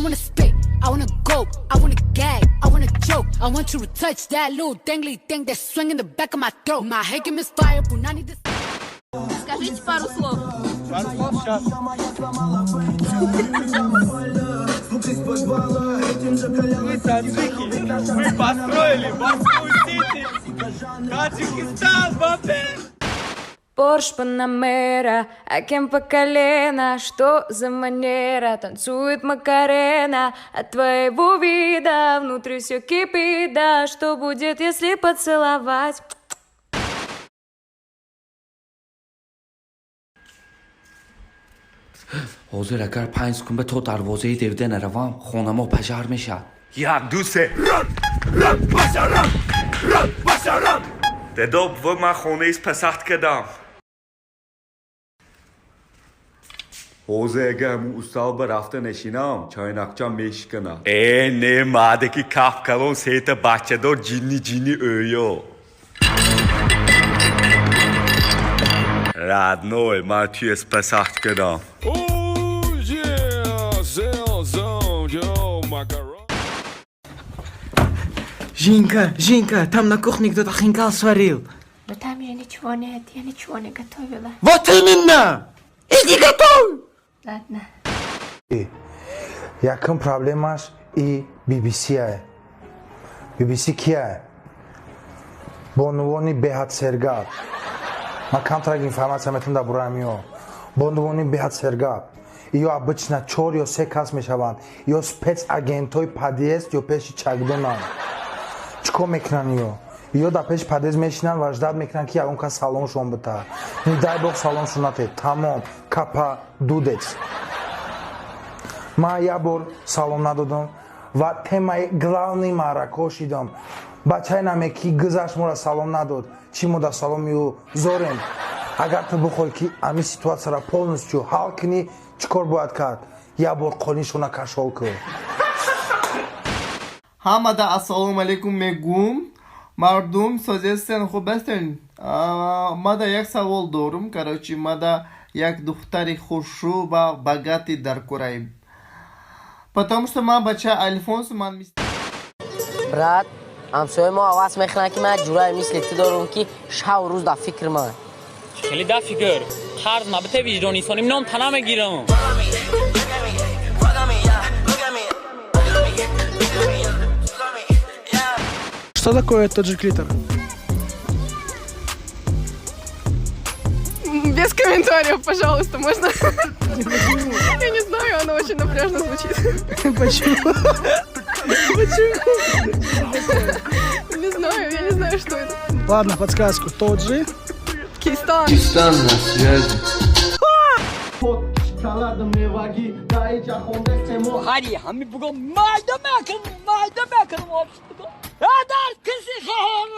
wanna spit, I wanna go, I wanna gag, I wanna choke. I want you to touch that little dangly thing that's swinging the back of my throat. My head can misfire, but I need this. Скажите пару слов. Пару слов сейчас. Мы таджики, мы построили Москву-Сити, Таджикистан, бабе! Порш Панамера, Акен по колено, что за манера? Танцует Макарена, от твоего вида внутри все кипит, да, что будет, если поцеловать? حاضر اگر 5 سکون به تو دروازه دیوده نروم خونم و پجر میشه یا دوسته رد باشرم دداب و من خونه ایست پسخت کدام حوزه اگه همون استال برفته نشینم çaynakçam میشکنم نه ماده کی کف کلون سیت بچه دار جینی اویو Родной, Матьес пасахт кедам. Жинка, там на кухне кто-то хинкал сварил. Но там я ничего не готовила. Вот именно! Иди готовь! Ладно. Yakın problemаш и BBC-ае. BBC кие? Бонувони беҳад сергаб. Ма камтрак информация метон да бурамио. Бонувони беҳад сергаб. Ё обычно 4 ё 3 кас мешаванд. Ё спецагентои подъезд ё пеши чагдонанд. Чико мекунанд ё? Ё да пеши подъезд мешинанд ва ждат мекунанд ки ягон кас саломшон бита. Не дай бог саломшон натед. Тамом, капа, дудец. Ма я бор салом надодам ва темаи главный мара кошидам. Бачаи наме ки гузашт мора салом надод. Чӣ мо да саломиу зорем? Агар ту бихоҳӣ ки ҳамин ситуатсияро полностью ҳал кунӣ, чӣ кор бояд кард? Я бор қонишона кашол кун. Ҳамада ассалому алайкум мегум. Мардум созестен хуб ҳастен? Мада як савол дорум. Короче, мада як духтари хушруба багати дар кураим. Потому что ман бача Альфонсо ман мис... Брат, ҳамсояи мо ҳавас мехӯранд ки ман ҷурае мисли ту дорум ки шав рӯз да фикр ман. خیلی دا فکر طرز مبته وجدانی سانیم نام تنها میگیرم Что такое таджиклитор? Без комментариев, пожалуйста, можно? Я не знаю, оно очень напряжно звучит. Почему? Не знаю, я не знаю, что это. Ладно, подсказку. Тот же. Кистан. Pakistan на связи هری همی بگم مردم مکن یا در کسی خواهم